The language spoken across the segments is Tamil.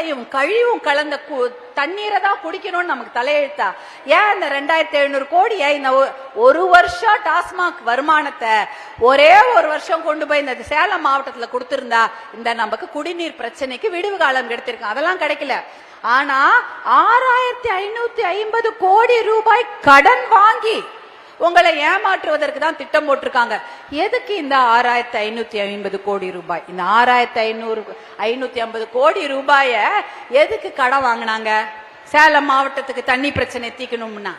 பசையும் கழிவும் கலந்த தண்ணீரை தான் குடிக்கணும்னு நமக்கு தலையெழுத்தா? ஏன் இந்த 2700 கோடி இந்த ஒரு வருஷம் டாஸ்மாக் வருமானத்தை ஒரே ஒரு வருஷம் கொண்டு போய் இந்த சேலம் மாவட்டத்துல கொடுத்திருந்தா இந்த நமக்கு குடிநீர் பிரச்சனைக்கு விடுவு காலம் கிடைத்திருக்கும். அதெல்லாம் கிடைக்கல. ஆனா 6550 கோடி ரூபாய் கடன் வாங்கி உங்களை ஏமாற்றுவதற்கு தான் திட்டம் போட்டிருக்காங்க. எதுக்கு இந்த 6550 கோடி ரூபாய்? இந்த 6550 கோடி ரூபாய எதுக்கு கடன் வாங்கினாங்க? சேலம் மாவட்டத்துக்கு தண்ணி பிரச்சனை தீர்க்கணும்னா,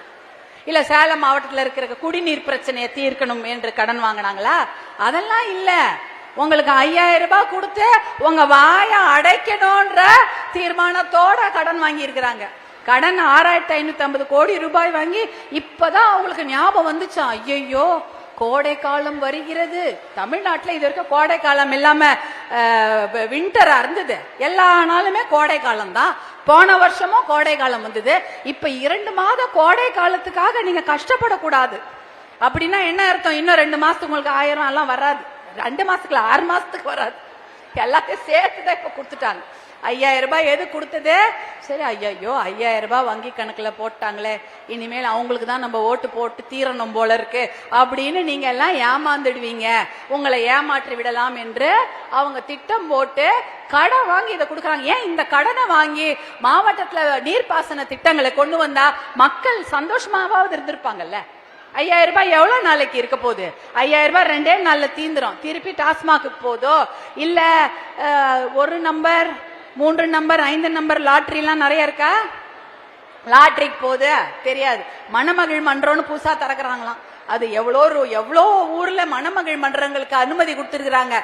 இல்ல சேலம் மாவட்டத்தில் இருக்கிற குடிநீர் பிரச்சனையை தீர்க்கணும் என்று கடன் வாங்கினாங்களா? அதெல்லாம் இல்ல. உங்களுக்கு 5000 ரூபாய் கொடுத்து உங்க வாய அடைக்கணும்ன்ற தீர்மானத்தோட கடன் வாங்கி இருக்கிறாங்க. கடன் 6550 கோடி ரூபாய் வாங்கி இப்பதான் அவங்களுக்கு ஞாபகம் வந்துச்சா, ஐயோ கோடை காலம் வருகிறது. தமிழ்நாட்டில் இது வரைக்கும் கோடை காலம் இல்லாம விண்டரா இருந்தது. எல்லா நாளுமே கோடை காலம் தான். போன வருஷமும் கோடை காலம் வந்தது. இப்ப 2 மாத கோடை காலத்துக்காக நீங்க கஷ்டப்படக்கூடாது. அப்படின்னா என்ன அர்த்தம்? இன்னும் 2 மாசத்துக்கு உங்களுக்கு 1000 எல்லாம் வராது. 2 மாசத்துக்கு 6 மாசத்துக்கு வராது. எல்லாத்தையும் சேர்த்துதான் இப்ப கொடுத்துட்டாங்க. 5000 ரூபாய் எது கொடுத்தது? சரி, ஐயோ 5000 ரூபாய் வங்கி கணக்குல போட்டாங்களே, இனிமேல் அவங்களுக்கு தான் நம்ம ஓட்டு போட்டு தீரணும் போல இருக்கு அப்படின்னு நீங்க எல்லாம் ஏமாந்துடுவீங்க, உங்களை ஏமாற்றி விடலாம் என்று அவங்க திட்டம் போட்டு கடன் வாங்கி இதை கொடுக்குறாங்க. ஏன் இந்த கடனை வாங்கி மாவட்டத்துல நீர்ப்பாசன திட்டங்களை கொண்டு வந்தா மக்கள் சந்தோஷமாவது இருந்திருப்பாங்கல்ல? 5000 ரூபாய் எவ்வளவு நாளைக்கு இருக்க போகுது? 5000 ரூபாய் 2 நாள்ல தீந்துரும். திருப்பி டாஸ்மாக்கு போதோ இல்ல 1 நம்பர் 3 நம்பர் 5 நம்பர் லாட்டரி எல்லாம் நிறைய இருக்கா? லாட்டரிக்கு போகுது தெரியாது. மணமகிழ் மன்றம்னு புதுசா திறக்கிறாங்களாம். அது எவ்வளோ ஊர்ல மணமகிழ் மன்றங்களுக்கு அனுமதி கொடுத்துருக்காங்க.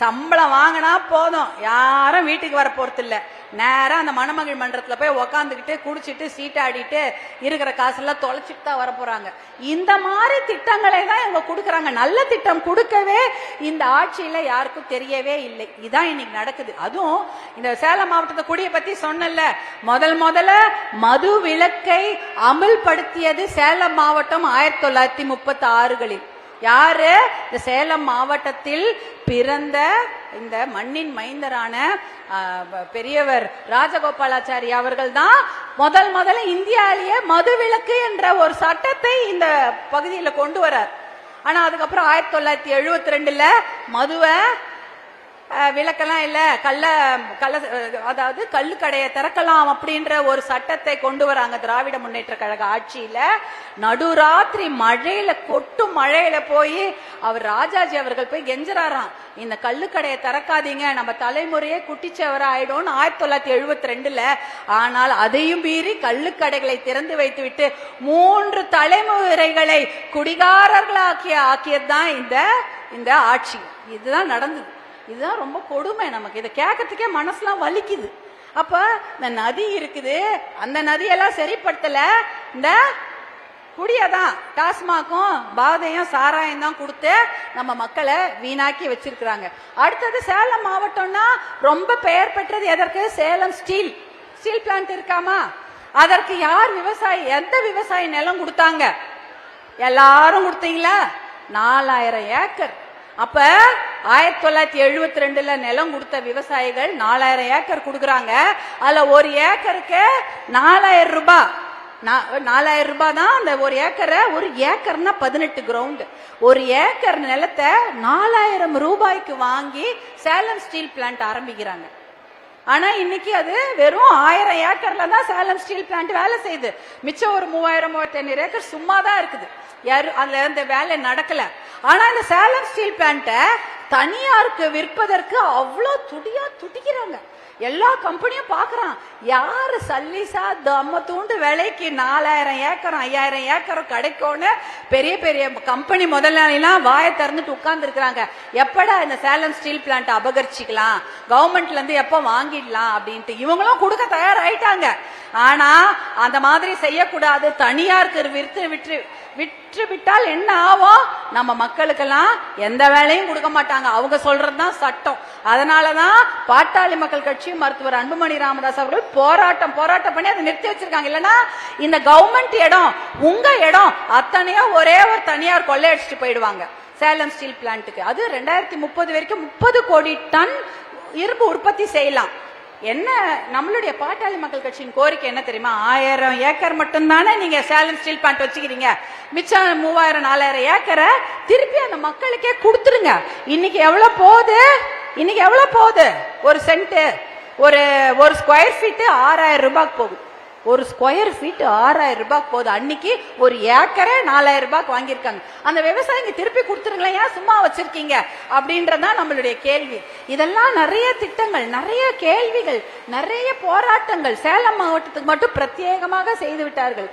சம்பளம் வாங்கினா போதும், யாரும் வீட்டுக்கு வர போறது இல்ல. நேரம் அந்த மணமகிழ் மன்றத்துல போய் உக்காந்துக்கிட்டு குடிச்சிட்டு சீட்டாடிட்டு இருக்கிற காசெல்லாம் தொலைச்சிட்டு தான் வர போறாங்க. இந்த மாதிரி திட்டங்களை தான் இவங்க கொடுக்கறாங்க. நல்ல திட்டம் கொடுக்கவே இந்த ஆட்சியில யாருக்கும் தெரியவே இல்லை. இதான் இன்னைக்கு நடக்குது. அதுவும் இந்த சேலம் மாவட்டத்தை குடியை பத்தி சொன்னல, முதல்ல மது விலக்கை அமல்படுத்தியது சேலம் மாவட்டம் 1936களில். யாரு? இந்த சேலம் மாவட்டத்தில் பிறந்த இந்த மண்ணின் மைந்தரான பெரியவர் ராஜகோபாலாச்சாரி அவர்கள் தான் முதல்ல இந்தியாவிலேயே மது விலக்கு என்ற ஒரு சட்டத்தை இந்த பகுதியில கொண்டு வரார். ஆனா அதுக்கப்புறம் 1972ல மதுவை விலக்கெல்லாம் இல்ல, அதாவது கள்ளுக்கடையை திறக்கலாம் அப்படின்ற ஒரு சட்டத்தை கொண்டு வராங்க திராவிட முன்னேற்ற கழக ஆட்சியில. நடுராத்திரி மழையில கொட்டும் மழையில போய் அவர் ராஜாஜி அவர்கள் போய் கெஞ்சறாராம், இந்த கள்ளுக்கடையை திறக்காதீங்க, நம்ம தலைமுறையே குட்டிச்சவர ஆயிடும் 1972ல. ஆனால் அதையும் மீறி கள்ளுக்கடைகளை திறந்து வைத்து விட்டு 3 தலைமுறைகளை குடிகாரர்களாக்கியதுதான் இந்த ஆட்சி. இதுதான் நடந்தது. இதுதான் ரொம்ப கொடுமை. நமக்கு இதை கேட்கறதுக்கே மனசுலாம் வலிக்குது. அப்ப இந்த நதி இருக்குது, அந்த நதியெல்லாம் சரிப்படுத்தல, இந்த குடியதான் டாஸ்மாக்கும் பாதையும் சாராயம் தான் கொடுத்து நம்ம மக்களை வீணாக்கி வச்சிருக்கிறாங்க. அடுத்தது சேலம் மாவட்டம்னா ரொம்ப பெயர் பெற்றது எதற்கு? சேலம் ஸ்டீல் பிளான்ட் இருக்காமா? அதற்கு யார் விவசாயி, எந்த விவசாயி நிலம் கொடுத்தாங்க? எல்லாரும் கொடுத்தீங்களா? 4000 ஏக்கர். அப்ப 1972ல நிலம் கொடுத்த விவசாயிகள் 4000 ஏக்கர் கொடுக்கறாங்க. அதுல ஒரு ஏக்கருக்கு 4000 ரூபாய். 4000 ரூபாய் தான் அந்த ஒரு ஏக்கரை. ஒரு ஏக்கர்னா 18 கிரவுண்ட். ஒரு ஏக்கர் நிலத்தை 4000 ரூபாய்க்கு வாங்கி சேலம் ஸ்டீல் பிளான்ட் ஆரம்பிக்கிறாங்க. ஆனா இன்னைக்கு அது வெறும் 1000 ஏக்கர்ல தான் சேலம் ஸ்டீல் பிளான்ட் வேலை செய்யுது. மிச்சம் ஒரு 3000-3500 ஏக்கர் சும்மா தான் இருக்குது. அதுல இந்த வேலை நடக்கல. ஆனா இந்த சேலம் ஸ்டீல் பிளான்ட்ட தனியாருக்கு விற்பதற்கு அவ்வளவு துடிக்கிறாங்க. எல்லா கம்பெனியும் பாக்குறான், யாரு சல்லிசா தம்ம தூண்டு விலைக்கு 4000 ஏக்கரும் 5000 ஏக்கரும் கிடைக்கும்னு பெரிய பெரிய கம்பெனி முதலாளிலாம் வாயை திறந்துட்டு உட்கார்ந்து இருக்கிறாங்க. எப்படா இந்த சேலம் ஸ்டீல் பிளான்ட் அபகரிச்சிக்கலாம், கவர்மெண்ட்ல இருந்து எப்ப வாங்கிடலாம் அப்படின்ட்டு இவங்களும் கொடுக்க தயாராயிட்டாங்க. ஆனா அந்த மாதிரி செய்யக்கூடாது. தனியாருக்கு விற்று விட்டால் என்ன ஆகும்? நம்ம மக்களுக்கெல்லாம் எந்த வேலையும் கொடுக்க மாட்டாங்க. அவங்க சொல்றதுதான் சட்டம். அதனாலதான் பாட்டாளி மக்கள் கட்சி மருத்துவர் அன்புமணி ராமதாஸ் அவர்கள் போராட்டம் பண்ணி அதை நிறுத்தி வச்சிருக்காங்க. இல்லன்னா இந்த கவர்மெண்ட் இடம், உங்க இடம் அத்தனையோ ஒரே ஒரு தனியார் கொள்ளையடிச்சிட்டு போயிடுவாங்க சேலம் ஸ்டீல் பிளான்ட்டுக்கு. அது 2030 வரைக்கும் 30 கோடி டன் இரும்பு உற்பத்தி செய்யலாம். என்ன நம்மளுடைய பாட்டாளி மக்கள் கட்சியின் கோரிக்கை என்ன தெரியுமா? 1000 ஏக்கர் மட்டும்தானே நீங்க சேலம் ஸ்டீல் பிளான்ட் வச்சுக்கிறீங்க. மிச்சம் 3000 4000 ஏக்கரை திருப்பி அந்த மக்களுக்கே கொடுத்துருங்க. இன்னைக்கு எவ்வளவு போகுது? ஒரு சென்ட், ஒரு ஸ்கொயர் ஃபீட் 6000 ரூபாய்க்கு போகுது. ஒரு ஸ்கொயர் ஃபீட் 6000 ரூபாய்க்கு போகுது. அன்னைக்கு ஒரு ஏக்கரை 4000 ரூபாய்க்கு வாங்கியிருக்காங்க. அந்த விவசாயிங்க திருப்பி கொடுத்துருங்களேன், ஏன் சும்மா வச்சிருக்கீங்க அப்படின்றதான் நம்மளுடைய கேள்வி. இதெல்லாம் நிறைய திட்டங்கள், நிறைய கேள்விகள், நிறைய போராட்டங்கள் சேலம் மாவட்டத்துக்கு மட்டும் பிரத்யேகமாக செய்து விட்டார்கள்.